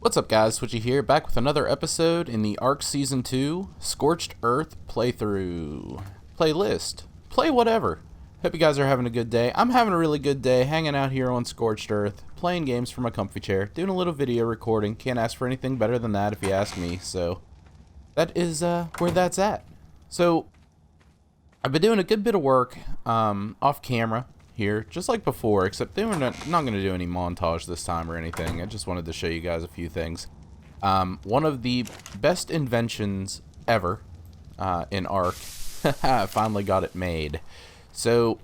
What's up guys, Twitchy here, back with another episode in the ARK Season 2 Scorched Earth playthrough. Playlist. Play whatever. Hope you guys are having a good day. I'm having a really good day hanging out here on Scorched Earth, playing games from my comfy chair, doing a little video recording. Can't ask for anything better than that if you ask me, so that is where that's at. So, I've been doing a good bit of work off camera here, just like before, except I'm not going to do any montage this time or anything. I just wanted to show you guys a few things. One of the best inventions ever in ARK. I finally got it made. So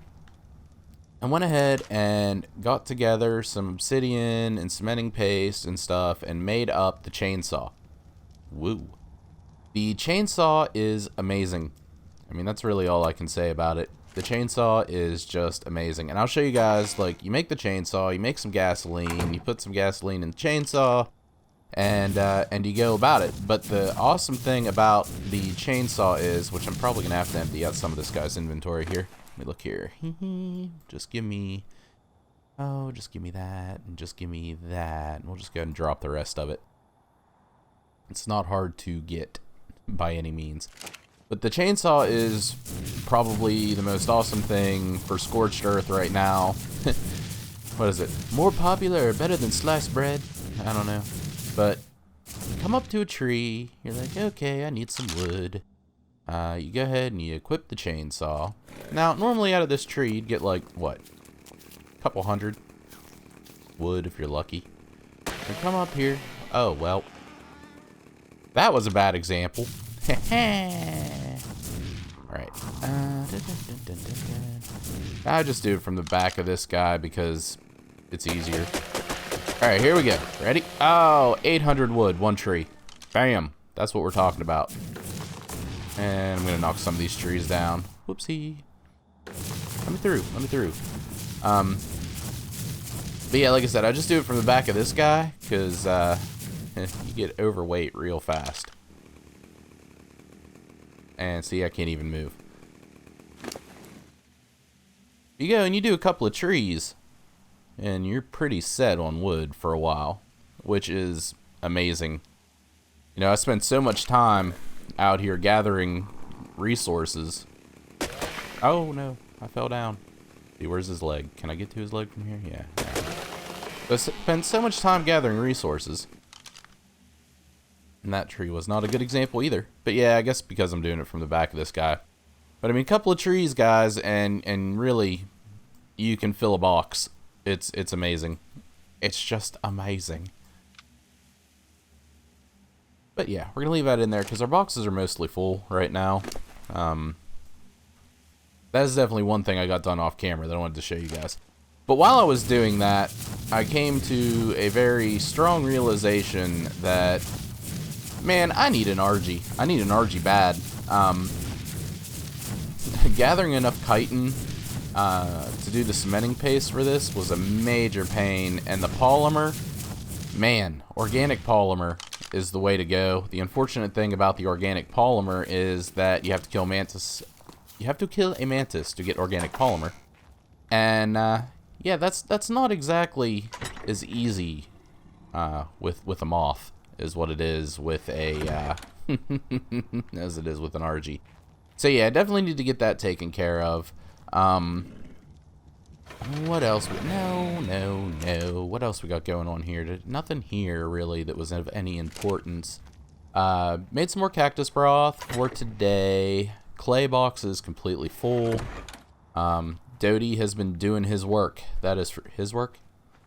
I went ahead and got together some obsidian and cementing paste and stuff and made up the chainsaw. Woo. The chainsaw is amazing. I mean, that's really all I can say about it. The chainsaw is just amazing. And I'll show you guys, like, you make the chainsaw, you make some gasoline, you put some gasoline in the chainsaw, and you go about it. But the awesome thing about the chainsaw is, which I'm probably going to have to empty out some of this guy's inventory here. Let me look here. Just give me, just give me that, and just give me that. And we'll just go ahead and drop the rest of it. It's not hard to get by any means. But the chainsaw is probably the most awesome thing for Scorched Earth right now. What is it? More popular or better than sliced bread? I don't know. But you come up to a tree. You're like, okay, I need some wood. You go ahead and you equip the chainsaw. Now, normally out of this tree, you'd get like, what? A couple hundred wood if you're lucky. You come up here. Oh, well. That was a bad example. Alright. I'll just do it from the back of this guy because it's easier. Alright, here we go. Ready? Oh, 800 wood, one tree. Bam. That's what we're talking about. And I'm going to knock some of these trees down. Whoopsie. Let me through. Let me through. But yeah, like I said, I just do it from the back of this guy because you get overweight real fast. And see, I can't even move. You go and you do a couple of trees, and you're pretty set on wood for a while, which is amazing. You know, I spent so much time out here gathering resources. Oh no, I fell down. See, where's his leg? Can I get to his leg from here? Yeah. I spent so much time gathering resources. And that tree was not a good example either. But yeah, I guess because I'm doing it from the back of this guy. But I mean, a couple of trees, guys, and really, you can fill a box. It's amazing. It's just amazing. But yeah, we're going to leave that in there because our boxes are mostly full right now. That is definitely one thing I got done off camera that I wanted to show you guys. But while I was doing that, I came to a very strong realization that, man, I need an RG. I need an RG bad. Gathering enough chitin to do the cementing paste for this was a major pain. And the polymer, man, organic polymer is the way to go. The unfortunate thing about the organic polymer is that you have to kill mantis. You have to kill a mantis to get organic polymer. And yeah, that's not exactly as easy with a moth is what it is with a as it is with an RG. So yeah, I definitely need to get that taken care of. What else? No. What else we got going on here? Nothing here really that was of any importance. Made some more cactus broth for today. Clay box is completely full. Doty has been doing his work. That is for his work.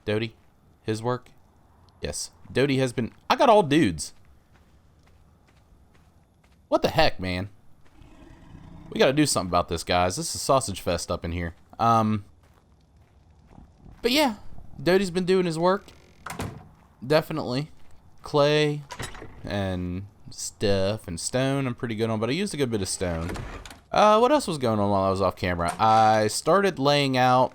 Doty, his work. Yes, Doty has been... I got all dudes. What the heck, man? We gotta do something about this, guys. This is sausage fest up in here. But yeah, Doty's been doing his work. Definitely. Clay and stuff and stone I'm pretty good on, but I used a good bit of stone. What else was going on while I was off camera? I started laying out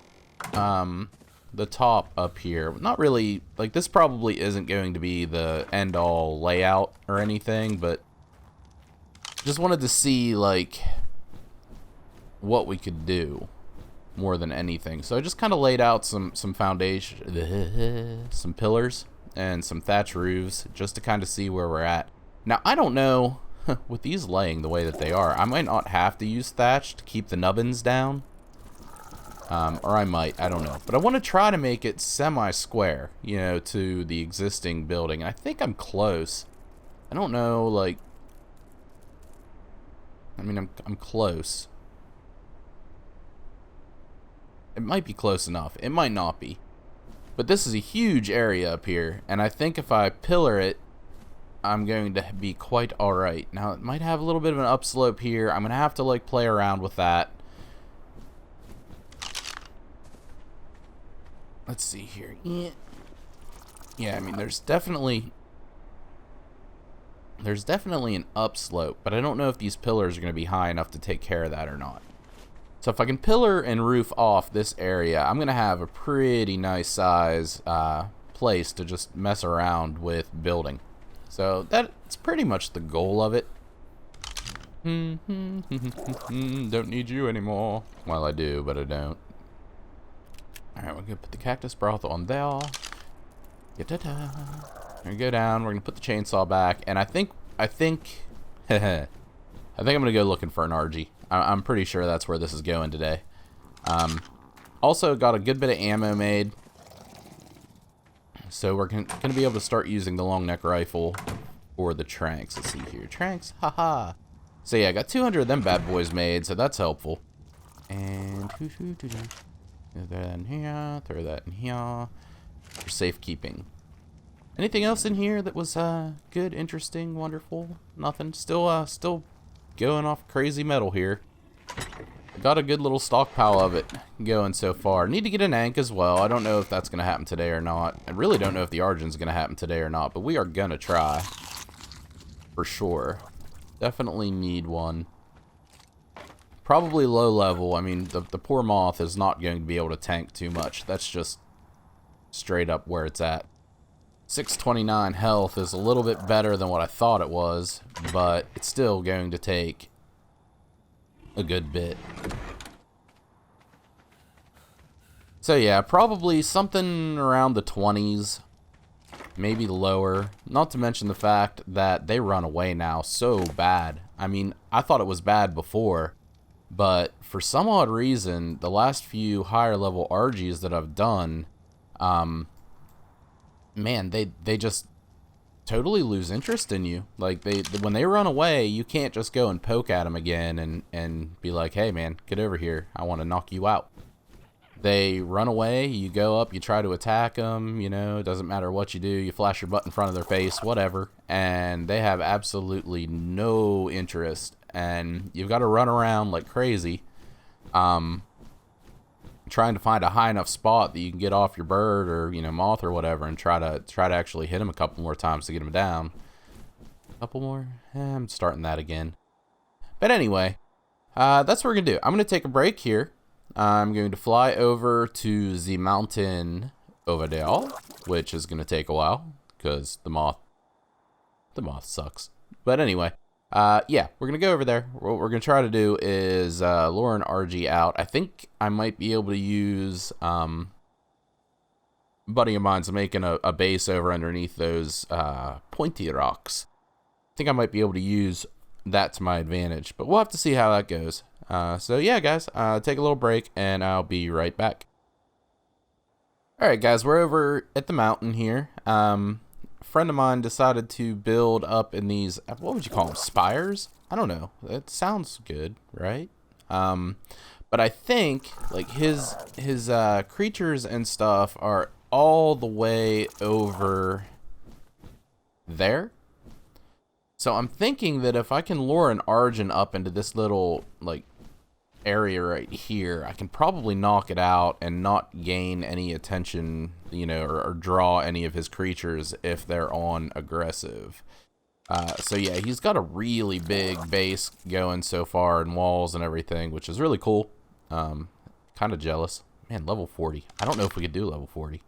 the top up here. Not really, like, this probably isn't going to be the end-all layout or anything, but just wanted to see, like, what we could do more than anything. So I just kind of laid out some foundation, some pillars, and some thatch roofs just to kind of see where we're at. Now, I don't know, with these laying the way that they are, I might not have to use thatch to keep the nubbins down. Or I might, I don't know. But I want to try to make it semi-square, you know, to the existing building. I think I'm close. I don't know, like... I mean, I'm close. It might be close enough. It might not be. But this is a huge area up here, and I think if I pillar it, I'm going to be quite alright. Now, it might have a little bit of an upslope here. I'm going to have to, like, play around with that. Let's see here. Yeah, I mean, there's definitely an upslope, but I don't know if these pillars are going to be high enough to take care of that or not. So if I can pillar and roof off this area, I'm going to have a pretty nice size place to just mess around with building. So that's pretty much the goal of it. Don't need you anymore. Well, I do, but I don't. Alright, we're going to put the cactus brothel on there. We're going to go down. We're going to put the chainsaw back. And I think I'm going to go looking for an RG. I'm pretty sure that's where this is going today. Also, got a good bit of ammo made. So we're going to be able to start using the long neck rifle for the tranks. Let's see here. Tranks, haha. So yeah, I got 200 of them bad boys made, so that's helpful. And... throw that in here, throw that in here for safekeeping. Anything else in here that was good, interesting, wonderful? Nothing. Still going off crazy metal here. Got a good little stockpile of it going so far. Need to get an Ank as well. I don't know if that's going to happen today or not. I really don't know if the Argin's going to happen today or not, but we are going to try. For sure. Definitely need one. Probably low level. I mean, the poor moth is not going to be able to tank too much. That's just straight up where it's at. 629 health is a little bit better than what I thought it was, but it's still going to take a good bit. So yeah, probably something around the 20s, maybe lower. Not to mention the fact that they run away now so bad. I mean, I thought it was bad before. But for some odd reason, the last few higher level RGs that I've done, man, they just totally lose interest in you. Like, when they run away, you can't just go and poke at them again and be like, hey man, get over here, I want to knock you out. They run away, you go up, you try to attack them, you know, it doesn't matter what you do, you flash your butt in front of their face, whatever, and they have absolutely no interest. And you've got to run around like crazy, trying to find a high enough spot that you can get off your bird or, you know, moth or whatever, and try to actually hit him a couple more times to get him down. A couple more? I'm starting that again. But anyway, that's what we're gonna do. I'm gonna take a break here. I'm going to fly over to the mountain over there, which is gonna take a while because the moth sucks. But anyway. Yeah, we're going to go over there. What we're going to try to do is lure an RG out. I think I might be able to use a buddy of mine's making a base over underneath those pointy rocks. I think I might be able to use that to my advantage, but we'll have to see how that goes. So yeah, guys, take a little break, and I'll be right back. Alright, guys, we're over at the mountain here. Friend of mine decided to build up in these, what would you call them, spires? I don't know. That sounds good, right? But I think like his creatures and stuff are all the way over there. So I'm thinking that if I can lure an Argent up into this little like area right here, I can probably knock it out and not gain any attention, you know, or draw any of his creatures if they're on aggressive. So yeah, he's got a really big base going so far and walls and everything, which is really cool. Kind of jealous. Man, level 40. I don't know if we could do level 40.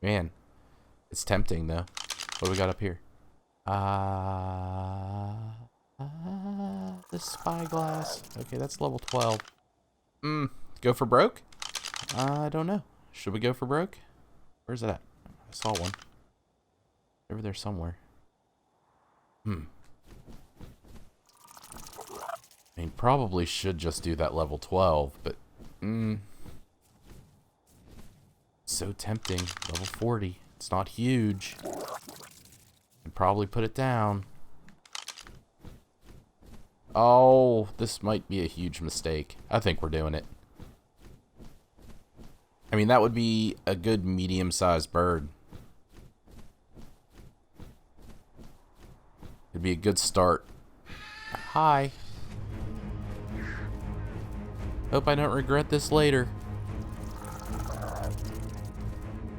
Man, it's tempting though. What do we got up here? The spyglass. Okay, that's level 12. Go for broke? I don't know. Should we go for broke? Where's it at? I saw one. Over there somewhere. I mean, probably should just do that level 12, but... so tempting. Level 40. It's not huge. I'd probably put it down. Oh, this might be a huge mistake. I think we're doing it. I mean, that would be a good medium-sized bird. It'd be a good start. Hi. Hope I don't regret this later.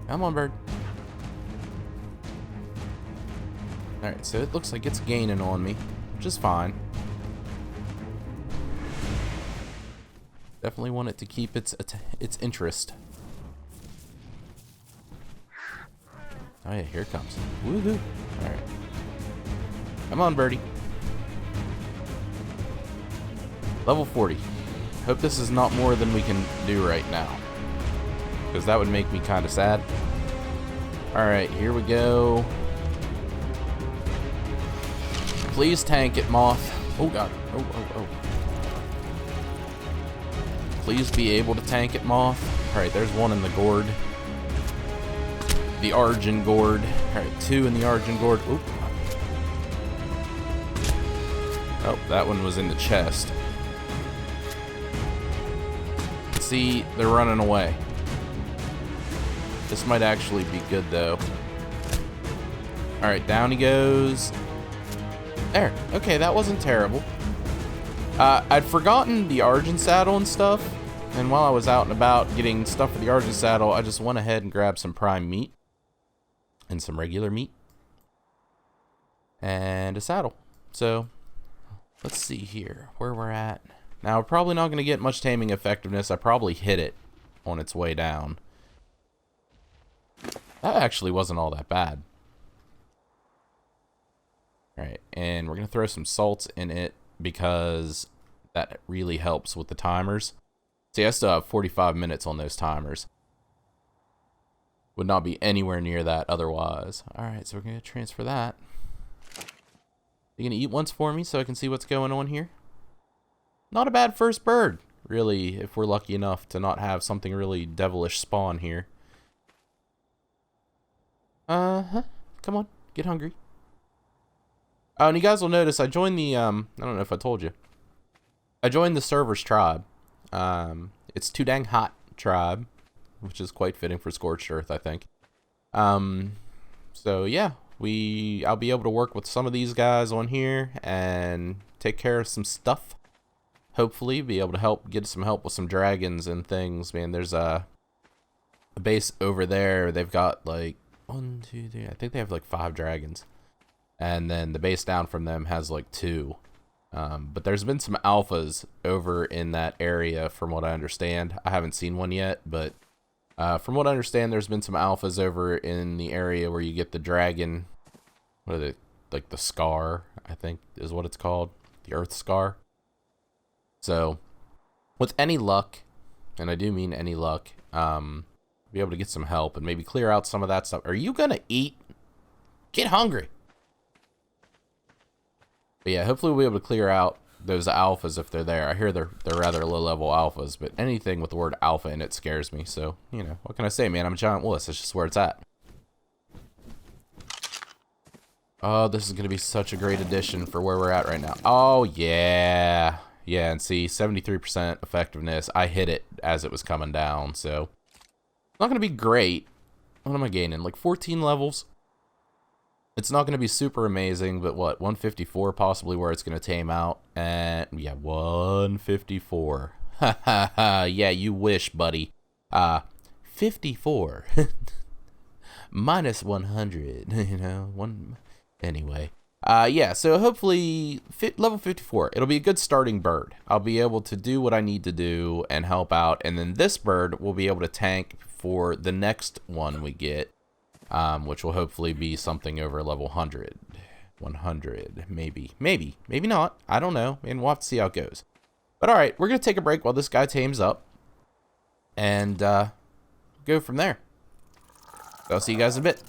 Come on, bird. Alright, so it looks like it's gaining on me, which is fine. Definitely want it to keep its interest. Oh yeah, here it comes. Woohoo! Alright. Come on, birdie. Level 40. Hope this is not more than we can do right now, because that would make me kind of sad. Alright, here we go. Please tank it, moth. Oh god. Oh. Please be able to tank it, moth. Alright, there's one in the gourd. The Argent gourd. Alright, two in the Argent gourd. Oop. Oh, that one was in the chest. See, they're running away. This might actually be good, though. Alright, down he goes. There. Okay, that wasn't terrible. I'd forgotten the Argent saddle and stuff, and while I was out and about getting stuff for the Argent saddle, I just went ahead and grabbed some prime meat and some regular meat and a saddle. So let's see here where we're at. Now, we're probably not going to get much taming effectiveness. I probably hit it on its way down. That actually wasn't all that bad. Alright, and we're going to throw some salts in it because that really helps with the timers. See, I still have 45 minutes on those timers. Would not be anywhere near that otherwise. Alright, so we're going to transfer that. You going to eat once for me so I can see what's going on here? Not a bad first bird, really, if we're lucky enough to not have something really devilish spawn here. Come on, get hungry. Oh, and you guys will notice I joined the, I don't know if I told you. I joined the server's tribe. It's Too Dang Hot tribe, which is quite fitting for Scorched Earth, I think. So yeah, I'll be able to work with some of these guys on here and take care of some stuff. Hopefully be able to get some help with some dragons and things. Man, there's a base over there. They've got like 1, 2, 3. I think they have like 5 dragons, and then the base down from them has like 2. But there's been some alphas over in that area, from what I understand. I haven't seen one yet, but from what I understand, there's been some alphas over in the area where you get the dragon. What are they? Like the scar, I think is what it's called, the Earth Scar. So, with any luck, and I do mean any luck, be able to get some help and maybe clear out some of that stuff. Are you gonna eat? Get hungry. But yeah, hopefully we'll be able to clear out those alphas if they're there. I hear they're rather low-level alphas, but anything with the word alpha in it scares me. So, you know, what can I say, man? I'm a giant wuss. That's just where it's at. Oh, this is gonna be such a great addition for where we're at right now. Oh, yeah. Yeah, and see, 73% effectiveness. I hit it as it was coming down, so it's not going to be great. What am I gaining? Like 14 levels? It's not going to be super amazing, but what, 154 possibly where it's going to tame out? And yeah, 154. Ha ha ha, yeah, you wish, buddy. 54. Minus 100, you know, anyway. Yeah, so hopefully level 54, it'll be a good starting bird. I'll be able to do what I need to do and help out, and then this bird will be able to tank for the next one we get, which will hopefully be something over level 100, 100, maybe not, I don't know, and we'll have to see how it goes. But alright, we're going to take a break while this guy tames up, and go from there. So I'll see you guys in a bit.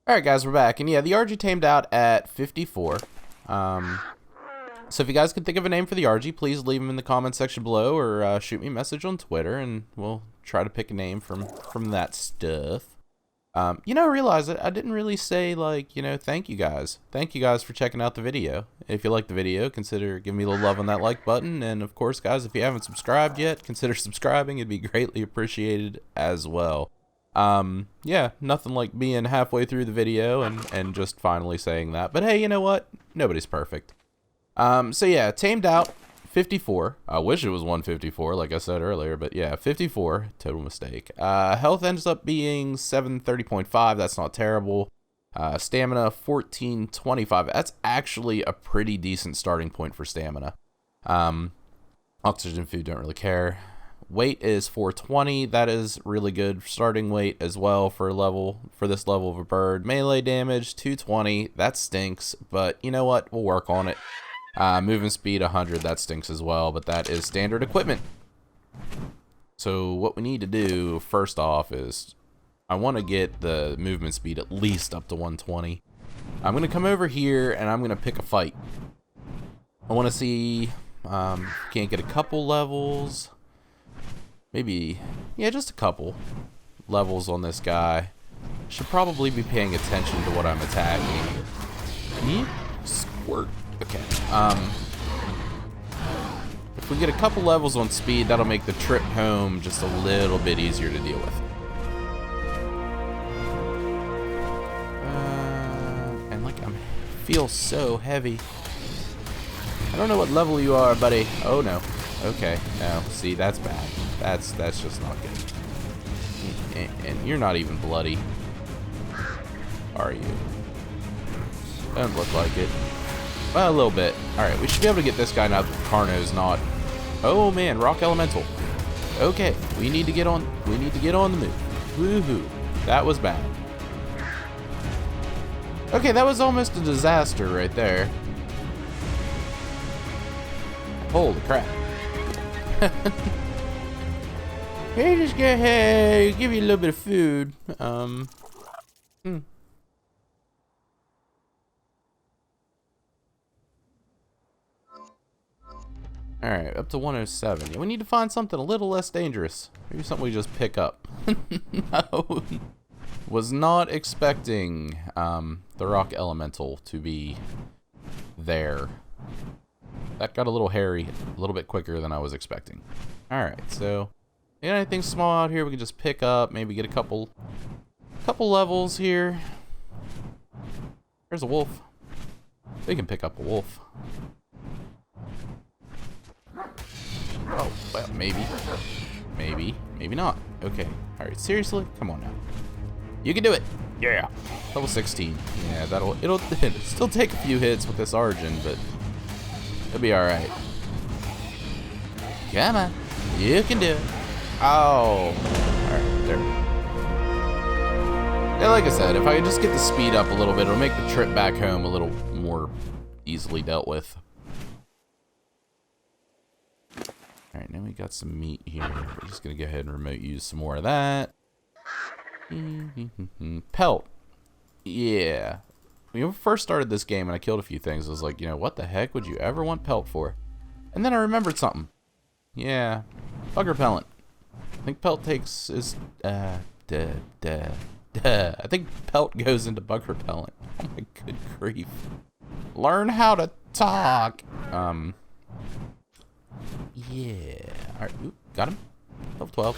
Alright guys, we're back. And yeah, the RG tamed out at 54. So if you guys can think of a name for the RG, please leave them in the comment section below, or shoot me a message on Twitter, and we'll try to pick a name from that stuff. You know, I realize I didn't really say, like, you know, thank you guys. Thank you guys for checking out the video. If you liked the video, consider giving me a little love on that like button. And of course, guys, if you haven't subscribed yet, consider subscribing. It'd be greatly appreciated as well. Yeah, nothing like being halfway through the video and just finally saying that. But hey, you know what? Nobody's perfect. So yeah, tamed out 54. I wish it was 154, like I said earlier, but yeah, 54. Total mistake. Health ends up being 730.5. That's not terrible. Stamina 1425. That's actually a pretty decent starting point for stamina. Oxygen food, don't really care. Weight is 420. That is really good starting weight as well for this level of a bird. Melee damage 220. That stinks, but you know what? We'll work on it. Movement speed 100. That stinks as well, but that is standard equipment. So what we need to do first off is I want to get the movement speed at least up to 120. I'm going to come over here and I'm going to pick a fight. I want to see can't get a couple levels. Maybe, yeah, just a couple levels on this guy. Should probably be paying attention to what I'm attacking. Squirt. Okay. If we get a couple levels on speed, that'll make the trip home just a little bit easier to deal with. And like I feel so heavy. I don't know what level you are, buddy. Oh no. Okay. No. See, that's bad. That's just not good. And you're not even bloody, are you? Doesn't look like it. Well, a little bit. Alright, we should be able to get this guy now that Carno's not. Oh man, rock elemental. Okay, we need to get on the move. Woohoo. That was bad. Okay, that was almost a disaster right there. Holy crap. Hey, just go ahead, give you a little bit of food. Alright, up to 107. Yeah, we need to find something a little less dangerous. Maybe something we just pick up. No. Was not expecting the rock elemental to be there. That got a little hairy, a little bit quicker than I was expecting. Alright, so anything small out here we can just pick up, maybe get a couple levels here. There's a wolf. We can pick up a wolf. Oh, well, maybe. Maybe not. Okay. Alright, seriously? Come on now. You can do it! Yeah! Level 16. Yeah, it'll still take a few hits with this Origin, but it'll be alright. Come on. You can do it. Oh. Alright, there we go. Yeah, like I said, if I could just get the speed up a little bit, it'll make the trip back home a little more easily dealt with. Alright, now we got some meat here. We're just going to go ahead and remote use some more of that. Pelt. Yeah. When we first started this game and I killed a few things, I was like, you know, what the heck would you ever want pelt for? And then I remembered something. Yeah. Bug repellent. I think pelt takes is I think pelt goes into bug repellent. Oh my good grief. Learn how to talk. Yeah. Alright, got him. Level 12.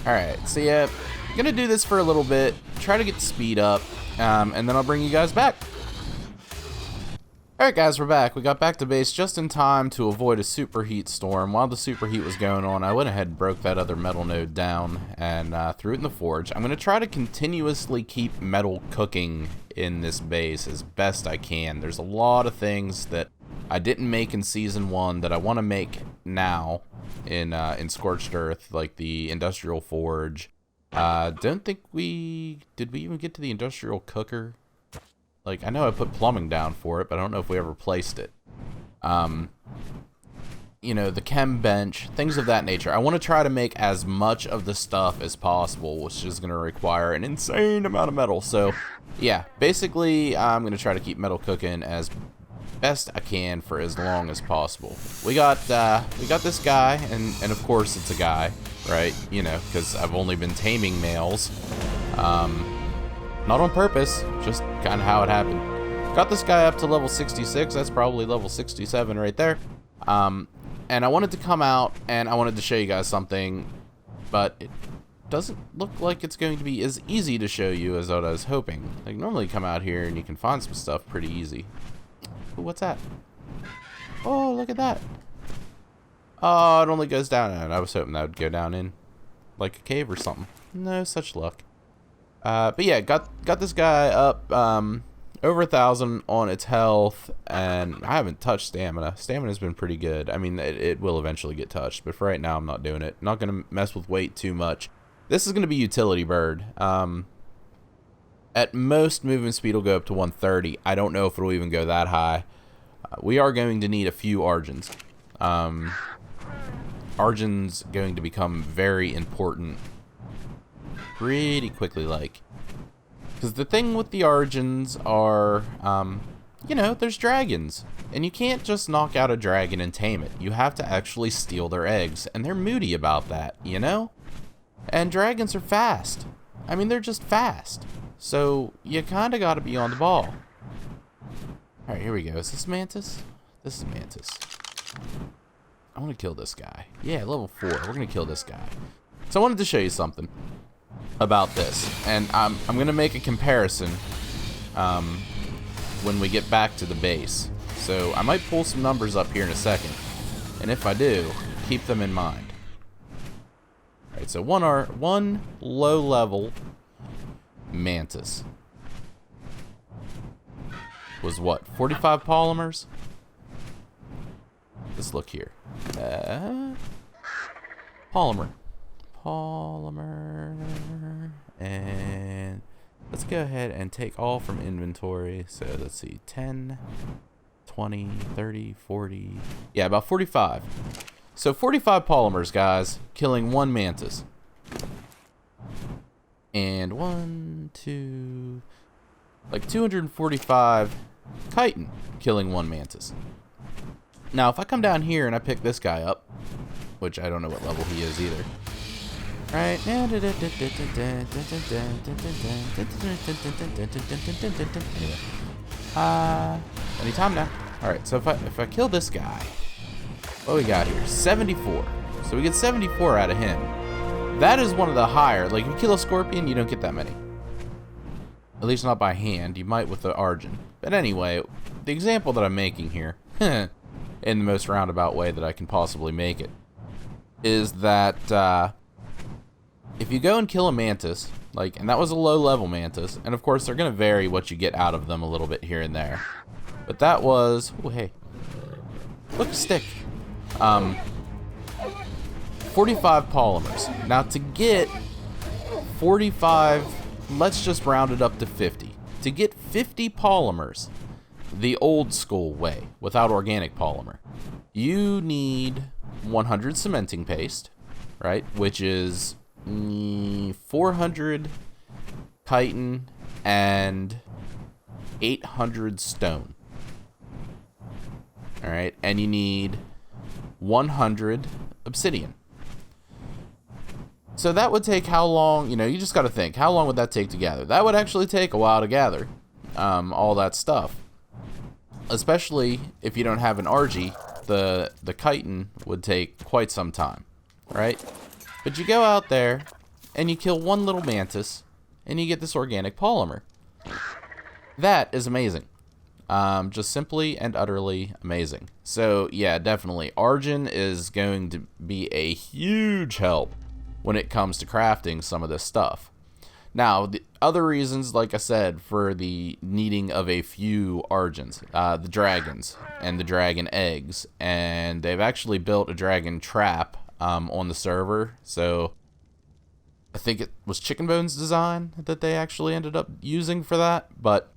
Alright, so yeah, gonna do this for a little bit, try to get the speed up, and then I'll bring you guys back. Alright guys, we're back. We got back to base just in time to avoid a superheat storm. While the superheat was going on, I went ahead and broke that other metal node down and threw it in the forge. I'm gonna try to continuously keep metal cooking in this base as best I can. There's a lot of things that I didn't make in Season 1 that I want to make now in Scorched Earth, like the Industrial Forge. Don't think did we even get to the Industrial Cooker? Like, I know I put plumbing down for it, but I don't know if we ever placed it. you know, the chem bench, things of that nature. I want to try to make as much of the stuff as possible, which is going to require an insane amount of metal. So, yeah, basically, I'm going to try to keep metal cooking as best I can for as long as possible. We got this guy, and of course it's a guy, right? You know, because I've only been taming males. Not on purpose, just kind of how it happened. Got this guy up to level 66. That's probably level 67 right there. And I wanted to come out and I wanted to show you guys something, but it doesn't look like it's going to be as easy to show you as what I was hoping. Like, normally you come out here and you can find some stuff pretty easy. Ooh, what's that? Oh, look at that. Oh, it only goes down. And I was hoping that would go down in like a cave or something. No such luck. But yeah, got this guy up over 1,000 on its health, and I haven't touched stamina. Stamina's been pretty good. I mean, it will eventually get touched, but for right now I'm not doing it. Not gonna mess with weight too much. This is gonna be utility bird. At most, movement speed will go up to 130. I don't know if it'll even go that high. We are going to need a few Argents. Argent's going to become very important pretty quickly, like. Because the thing with the Argents are, you know, there's dragons. And you can't just knock out a dragon and tame it. You have to actually steal their eggs. And they're moody about that, you know? And dragons are fast. I mean, they're just fast. So, you kind of got to be on the ball. Alright, here we go. Is this Mantis? This is Mantis. I want to kill this guy. Yeah, level 4. We're going to kill this guy. So I wanted to show you something about this. And I'm going to make a comparison when we get back to the base. So I might pull some numbers up here in a second. And if I do, keep them in mind. Alright, so one low-level Mantis was what, 45 polymers? Let's look here. Polymer, and let's go ahead and take all from inventory. So let's see, 10, 20, 30, 40, yeah, about 45. So 45 polymers, guys, killing one Mantis. And 245 chitin killing one Mantis. Now, if I come down here and I pick this guy up, which I don't know what level he is either. Right? Anyway. Anytime now. Alright, so if I kill this guy, what we got here? 74. So we get 74 out of him. That is one of the higher. Like, if you kill a scorpion, you don't get that many. At least not by hand. You might with the Argent. But anyway, the example that I'm making here, in the most roundabout way that I can possibly make it, is that if you go and kill a Mantis, like, and that was a low-level Mantis, and of course they're going to vary what you get out of them a little bit here and there. But that was, oh hey, look, a stick. 45 polymers. Now to get 45, let's just round it up to 50. To get 50 polymers, the old school way, without organic polymer, you need 100 cementing paste, right? Which is 400 chitin and 800 stone. Alright, and you need 100 obsidian. So that would take how long? You know, you just got to think, how long would that take to gather? That would actually take a while to gather all that stuff. Especially if you don't have an RG, the chitin would take quite some time, right? But you go out there and you kill one little Mantis and you get this organic polymer. That is amazing. Just simply and utterly amazing. So yeah, definitely Argent is going to be a huge help when it comes to crafting some of this stuff. Now, the other reasons, like I said, for the needing of a few Argents, the dragons and the dragon eggs, and they've actually built a dragon trap on the server. So I think it was Chicken Bones' design that they actually ended up using for that, but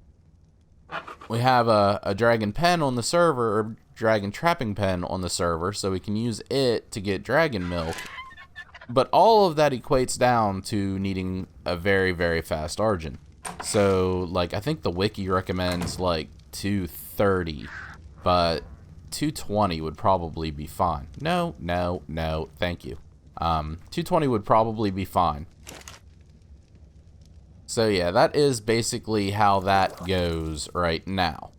we have a dragon pen on the server, or dragon trapping pen on the server, so we can use it to get dragon milk. But all of that equates down to needing a very, very fast Argent. So, like, I think the wiki recommends, like, 230, but 220 would probably be fine. No, thank you. 220 would probably be fine. So, yeah, that is basically how that goes right now.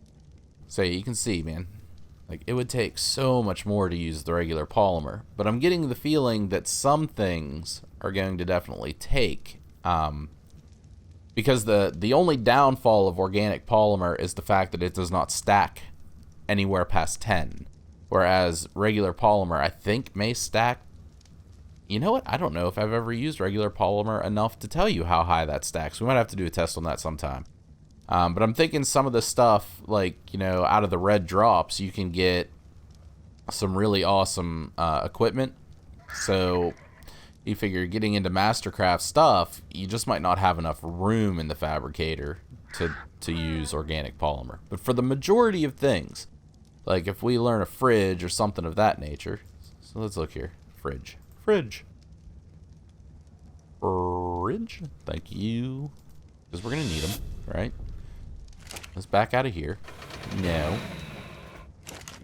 So, you can see, man. Like, it would take so much more to use the regular polymer. But I'm getting the feeling that some things are going to definitely take. Because the only downfall of organic polymer is the fact that it does not stack anywhere past 10. Whereas regular polymer, I think, may stack. You know what? I don't know if I've ever used regular polymer enough to tell you how high that stacks. We might have to do a test on that sometime. But I'm thinking some of the stuff, like, you know, out of the red drops, you can get some really awesome equipment. So you figure getting into Mastercraft stuff, you just might not have enough room in the fabricator to use organic polymer. But for the majority of things, like if we learn a fridge or something of that nature. So let's look here. Fridge. Thank you. Because we're going to need them, right? Let's back out of here. No.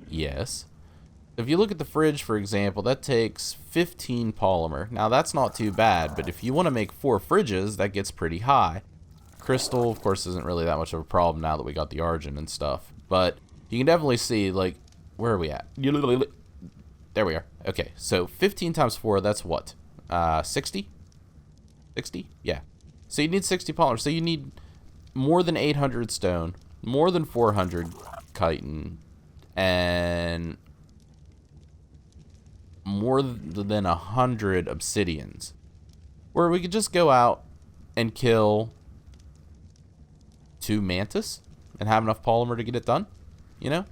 Yes. If you look at the fridge, for example, that takes 15 polymer. Now, that's not too bad, but if you want to make 4 fridges, that gets pretty high. Crystal, of course, isn't really that much of a problem now that we got the Argent and stuff. But you can definitely see, like, where are we at? There we are. Okay, so 15 times 4, that's what? 60? 60? Yeah. So you need 60 polymer. So you need more than 800 stone, more than 400 chitin, and more than 100 obsidians. Where we could just go out and kill 2 mantis and have enough polymer to get it done, you know?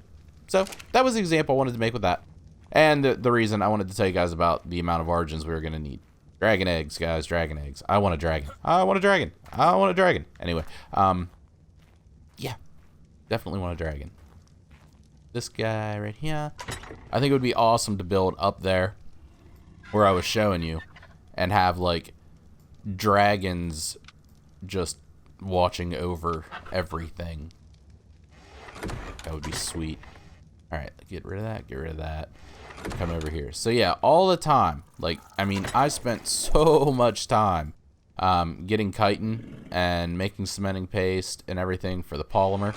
So that was the example I wanted to make with that. And the reason I wanted to tell you guys about the amount of Argents we were going to need. Dragon eggs, guys, dragon eggs. I want a dragon. I want a dragon. I want a dragon. Anyway, yeah, definitely want a dragon. This guy right here. I think it would be awesome to build up there where I was showing you and have, like, dragons just watching over everything. That would be sweet. All right, get rid of that, get rid of that. Come over here. So yeah, all the time, like, I mean, I spent so much time getting chitin and making cementing paste and everything for the polymer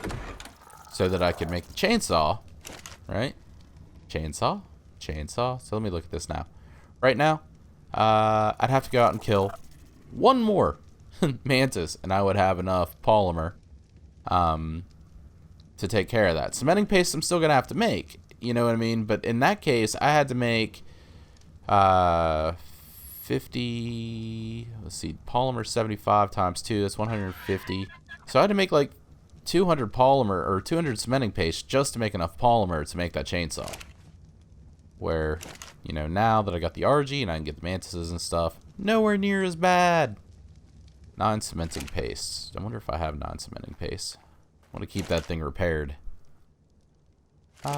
so that I could make the chainsaw, right? Chainsaw. So let me look at this now. Right now, I'd have to go out and kill 1 more mantis and I would have enough polymer to take care of that. Cementing paste I'm still going to have to make. You know what I mean? But in that case, I had to make 50, let's see, polymer 75 times 2, that's 150. So I had to make like 200 polymer, or 200 cementing paste just to make enough polymer to make that chainsaw. Where, you know, now that I got the RG and I can get the mantises and stuff, nowhere near as bad. 9 cementing paste. I wonder if I have 9 cementing paste. I want to keep that thing repaired. Any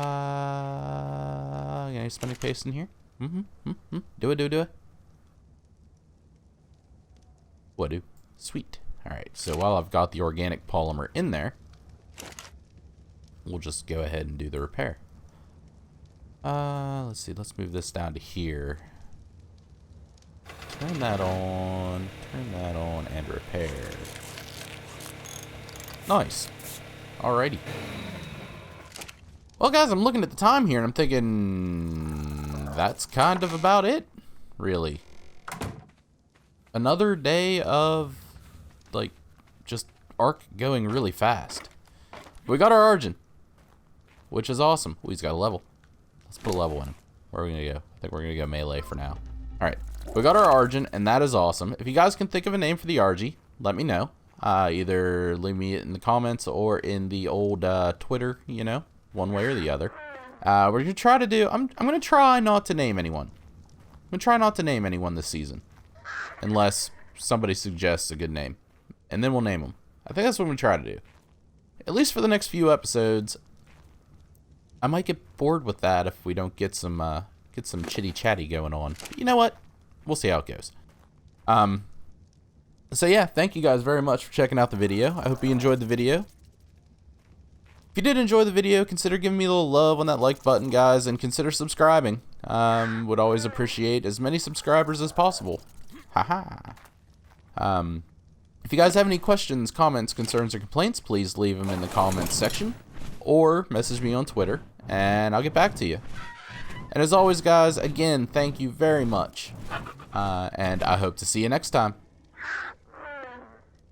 cementing paste in here? Do it. What do? Sweet. Alright, so while I've got the organic polymer in there, we'll just go ahead and do the repair. Let's see, let's move this down to here. Turn that on, and repair. Nice. Alrighty. Well, guys, I'm looking at the time here, and I'm thinking that's kind of about it, really. Another day of, like, just ARK going really fast. We got our Argent, which is awesome. Ooh, he's got a level. Let's put a level in him. Where are we going to go? I think we're going to go melee for now. Alright, we got our Argent, and that is awesome. If you guys can think of a name for the RG, let me know. Either leave me it in the comments or in the old Twitter, you know. One way or the other. We're going to try to do... I'm going to try not to name anyone. I'm going to try not to name anyone this season. Unless somebody suggests a good name. And then we'll name them. I think that's what we're going to try to do. At least for the next few episodes. I might get bored with that if we don't get some chitty chatty going on. But you know what? We'll see how it goes. So yeah, thank you guys very much for checking out the video. I hope you enjoyed the video. If you did enjoy the video, consider giving me a little love on that like button, guys, and consider subscribing. Would always appreciate as many subscribers as possible. Haha. If you guys have any questions, comments, concerns, or complaints, please leave them in the comments section or message me on Twitter, and I'll get back to you. And as always, guys, again, thank you very much, and I hope to see you next time.